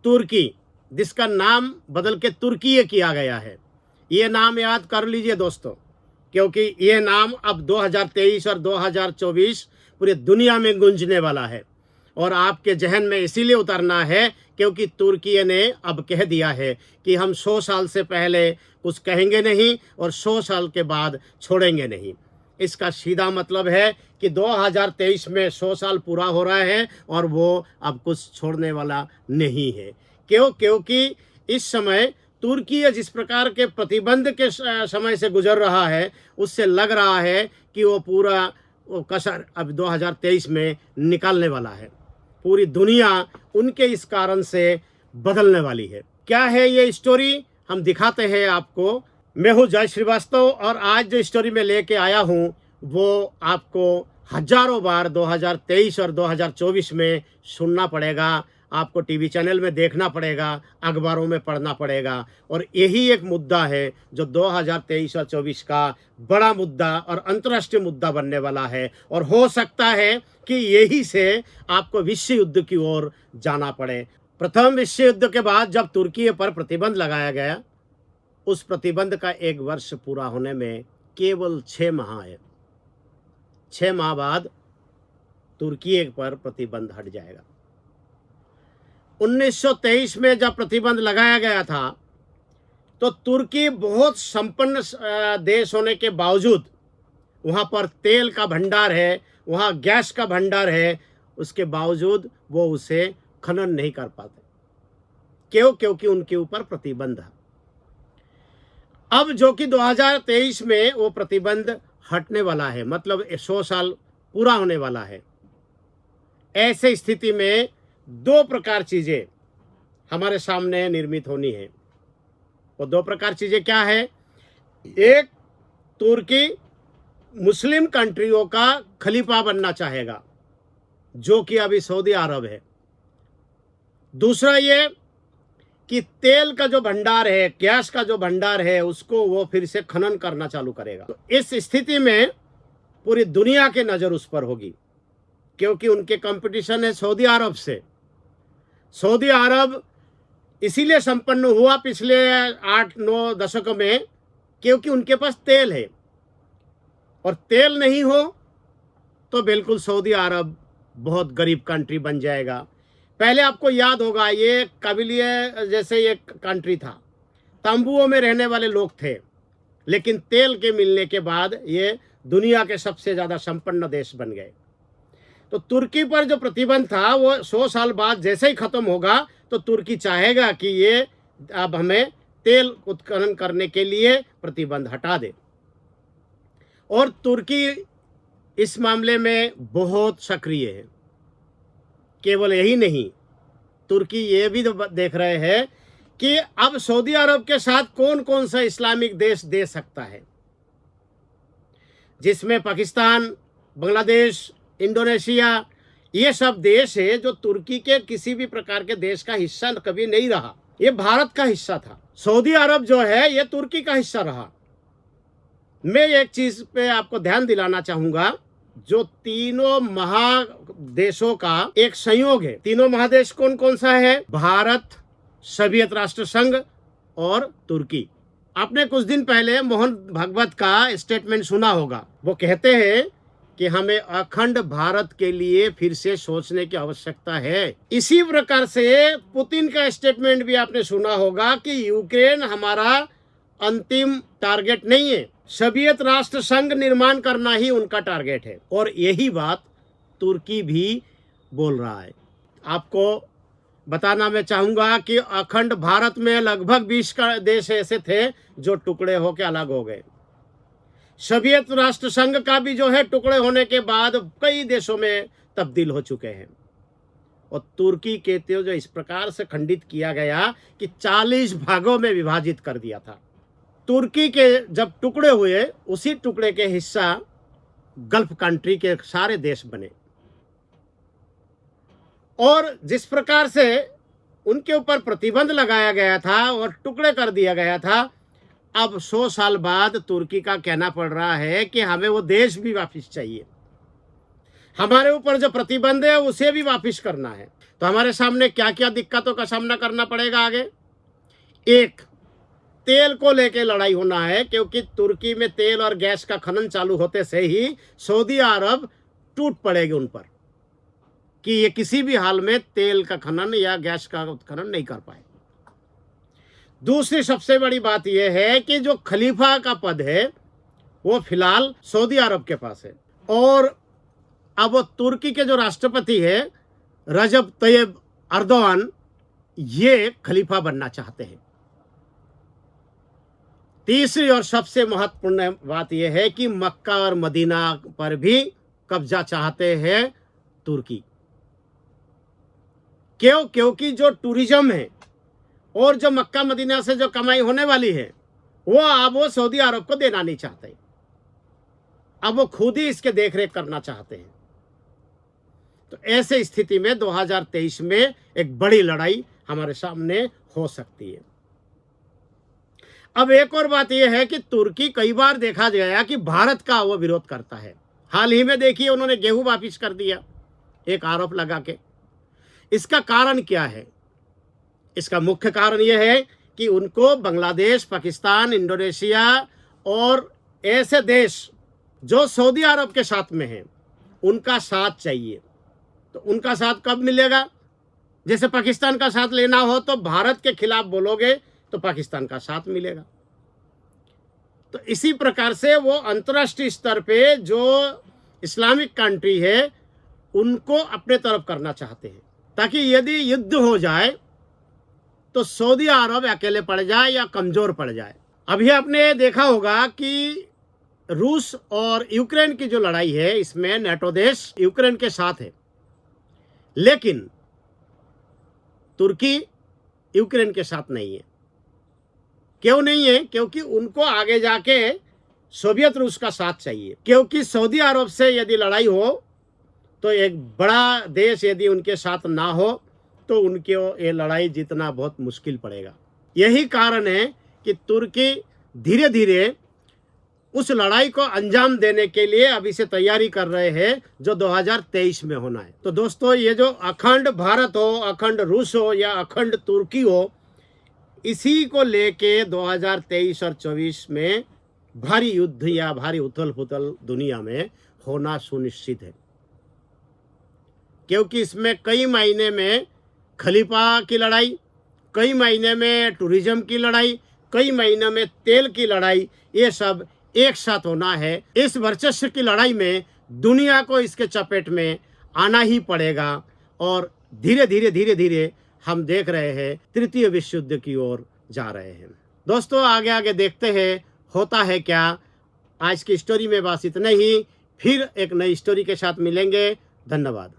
तुर्की, जिसका नाम बदल के तुर्की किया गया है। ये नाम याद कर लीजिए दोस्तों, क्योंकि ये नाम अब 2023 और 2024 पूरी दुनिया में गूंजने वाला है और आपके जहन में इसीलिए उतरना है क्योंकि तुर्की ने अब कह दिया है कि हम 100 साल से पहले कुछ कहेंगे नहीं और 100 साल के बाद छोड़ेंगे नहीं। इसका सीधा मतलब है कि 2023 में 100 साल पूरा हो रहा है और वो अब कुछ छोड़ने वाला नहीं है। क्योंकि इस समय तुर्की जिस प्रकार के प्रतिबंध के समय से गुजर रहा है, उससे लग रहा है कि वो पूरा वो कसर अब 2023 में निकालने वाला है। पूरी दुनिया उनके इस कारण से बदलने वाली है। क्या है ये स्टोरी, हम दिखाते हैं आपको। मैं हूँ जय श्रीवास्तव और आज जो स्टोरी में लेके आया हूँ वो आपको हजारों बार 2023 और 2024 में सुनना पड़ेगा, आपको टीवी चैनल में देखना पड़ेगा, अखबारों में पढ़ना पड़ेगा। और यही एक मुद्दा है जो 2023 और 24 का बड़ा मुद्दा और अंतर्राष्ट्रीय मुद्दा बनने वाला है। और हो सकता है कि यही से आपको विश्व युद्ध की ओर जाना पड़े। प्रथम विश्व युद्ध के बाद जब तुर्की पर प्रतिबंध लगाया गया, उस प्रतिबंध का 1 वर्ष पूरा होने में केवल 6 माह है। 6 माह बाद तुर्की पर प्रतिबंध हट जाएगा। 1923 में जब प्रतिबंध लगाया गया था तो तुर्की बहुत संपन्न देश होने के बावजूद, वहाँ पर तेल का भंडार है, वहाँ गैस का भंडार है, उसके बावजूद वो उसे खनन नहीं कर पाते। क्योंकि उनके ऊपर प्रतिबंध है। अब जो कि 2023 में वो प्रतिबंध हटने वाला है, मतलब 100 साल पूरा होने वाला है। ऐसे स्थिति में 2 प्रकार चीजें हमारे सामने निर्मित होनी है। वो 2 प्रकार चीजें क्या है? एक, तुर्की मुस्लिम कंट्रियों का खलीफा बनना चाहेगा, जो कि अभी सऊदी अरब है। दूसरा ये कि तेल का जो भंडार है, गैस का जो भंडार है, उसको वो फिर से खनन करना चालू करेगा। तो इस स्थिति में पूरी दुनिया की नजर उस पर होगी, क्योंकि उनके कंपटीशन है सऊदी अरब से। सऊदी अरब इसीलिए संपन्न हुआ पिछले 8-9 दशकों में क्योंकि उनके पास तेल है, और तेल नहीं हो तो बिल्कुल सऊदी अरब बहुत गरीब कंट्री बन जाएगा। पहले आपको याद होगा, ये कबीले जैसे एक कंट्री था, तंबुओं में रहने वाले लोग थे, लेकिन तेल के मिलने के बाद ये दुनिया के सबसे ज़्यादा संपन्न देश बन गए। तो तुर्की पर जो प्रतिबंध था वो 100 साल बाद जैसे ही ख़त्म होगा तो तुर्की चाहेगा कि ये अब हमें तेल उत्खनन करने के लिए प्रतिबंध हटा दे। और तुर्की इस मामले में बहुत सक्रिय है। केवल यही नहीं, तुर्की ये भी देख रहे हैं कि अब सऊदी अरब के साथ कौन कौन सा इस्लामिक देश दे सकता है, जिसमें पाकिस्तान, बांग्लादेश, इंडोनेशिया, ये सब देश है जो तुर्की के किसी भी प्रकार के देश का हिस्सा कभी नहीं रहा। ये भारत का हिस्सा था। सऊदी अरब जो है ये तुर्की का हिस्सा रहा। मैं एक चीज पे आपको ध्यान दिलाना चाहूंगा, जो तीनों महादेशों का एक संयोग है। तीनों महादेश कौन कौन सा है? भारत, सोवियत राष्ट्र संघ और तुर्की। आपने कुछ दिन पहले मोहन भागवत का स्टेटमेंट सुना होगा। वो कहते हैं कि हमें अखंड भारत के लिए फिर से सोचने की आवश्यकता है। इसी प्रकार से पुतिन का स्टेटमेंट भी आपने सुना होगा कि यूक्रेन हमारा अंतिम टारगेट नहीं है, सोवियत राष्ट्र संघ निर्माण करना ही उनका टारगेट है। और यही बात तुर्की भी बोल रहा है। आपको बताना मैं चाहूंगा कि अखंड भारत में लगभग 20 का देश ऐसे थे जो टुकड़े होकर अलग हो गए। सोवियत राष्ट्र संघ का भी जो है टुकड़े होने के बाद कई देशों में तब्दील हो चुके हैं। और तुर्की के जो इस प्रकार से खंडित किया गया कि 40 भागों में विभाजित कर दिया था। तुर्की के जब टुकड़े हुए, उसी टुकड़े के हिस्सा गल्फ कंट्री के सारे देश बने। और जिस प्रकार से उनके ऊपर प्रतिबंध लगाया गया था और टुकड़े कर दिया गया था, अब 100 साल बाद तुर्की का कहना पड़ रहा है कि हमें वो देश भी वापस चाहिए, हमारे ऊपर जो प्रतिबंध है उसे भी वापस करना है। तो हमारे सामने क्या क्या दिक्कतों का सामना करना पड़ेगा आगे। एक, तेल को लेके लड़ाई होना है, क्योंकि तुर्की में तेल और गैस का खनन चालू होते से ही सऊदी अरब टूट पड़ेगी उन पर कि ये किसी भी हाल में तेल का खनन या गैस का उत्खनन नहीं कर पाए। दूसरी सबसे बड़ी बात यह है कि जो खलीफा का पद है वो फिलहाल सऊदी अरब के पास है, और अब वो तुर्की के जो राष्ट्रपति है रजब तैयब अर्दोआन, ये खलीफा बनना चाहते हैं। तीसरी और सबसे महत्वपूर्ण बात यह है कि मक्का और मदीना पर भी कब्जा चाहते हैं तुर्की। क्यों? क्योंकि जो टूरिज्म है और जो मक्का मदीना से जो कमाई होने वाली है वो अब वो सऊदी अरब को देना नहीं चाहते, अब वो खुद ही इसके देखरेख करना चाहते हैं। तो ऐसे स्थिति में 2023 में एक बड़ी लड़ाई हमारे सामने हो सकती है। अब एक और बात यह है कि तुर्की कई बार देखा गया कि भारत का वो विरोध करता है। हाल ही में देखिए उन्होंने गेहूं वापिस कर दिया एक आरोप लगा के। इसका कारण क्या है? इसका मुख्य कारण यह है कि उनको बांग्लादेश, पाकिस्तान, इंडोनेशिया और ऐसे देश जो सऊदी अरब के साथ में हैं उनका साथ चाहिए। तो उनका साथ कब मिलेगा? जैसे पाकिस्तान का साथ लेना हो तो भारत के खिलाफ बोलोगे तो पाकिस्तान का साथ मिलेगा। तो इसी प्रकार से वो अंतर्राष्ट्रीय स्तर पे जो इस्लामिक कंट्री है उनको अपने तरफ करना चाहते हैं, ताकि यदि युद्ध हो जाए तो सऊदी अरब अकेले पड़ जाए या कमजोर पड़ जाए। अभी आपने देखा होगा कि रूस और यूक्रेन की जो लड़ाई है इसमें नाटो देश यूक्रेन के साथ है, लेकिन तुर्की यूक्रेन के साथ नहीं है। क्यों नहीं है? क्योंकि उनको आगे जाके सोवियत रूस का साथ चाहिए, क्योंकि सऊदी अरब से यदि लड़ाई हो तो एक बड़ा देश यदि उनके साथ ना हो तो उनके ये लड़ाई जीतना बहुत मुश्किल पड़ेगा। यही कारण है कि तुर्की धीरे धीरे उस लड़ाई को अंजाम देने के लिए अभी से तैयारी कर रहे हैं जो 2023 में होना है। तो दोस्तों, ये जो अखंड भारत हो, अखंड रूस हो या अखंड तुर्की हो, इसी को लेके 2023 और 24 में भारी युद्ध या भारी उथल पुथल दुनिया में होना सुनिश्चित है, क्योंकि इसमें कई महीने में खलीफा की लड़ाई, कई महीने में टूरिज्म की लड़ाई, कई महीने में तेल की लड़ाई, ये सब एक साथ होना है। इस वर्चस्व की लड़ाई में दुनिया को इसके चपेट में आना ही पड़ेगा, और धीरे धीरे हम देख रहे हैं तृतीय विश्व युद्ध की ओर जा रहे हैं। दोस्तों, आगे आगे देखते हैं होता है क्या। आज की स्टोरी में बस इतना ही, फिर एक नई स्टोरी के साथ मिलेंगे। धन्यवाद।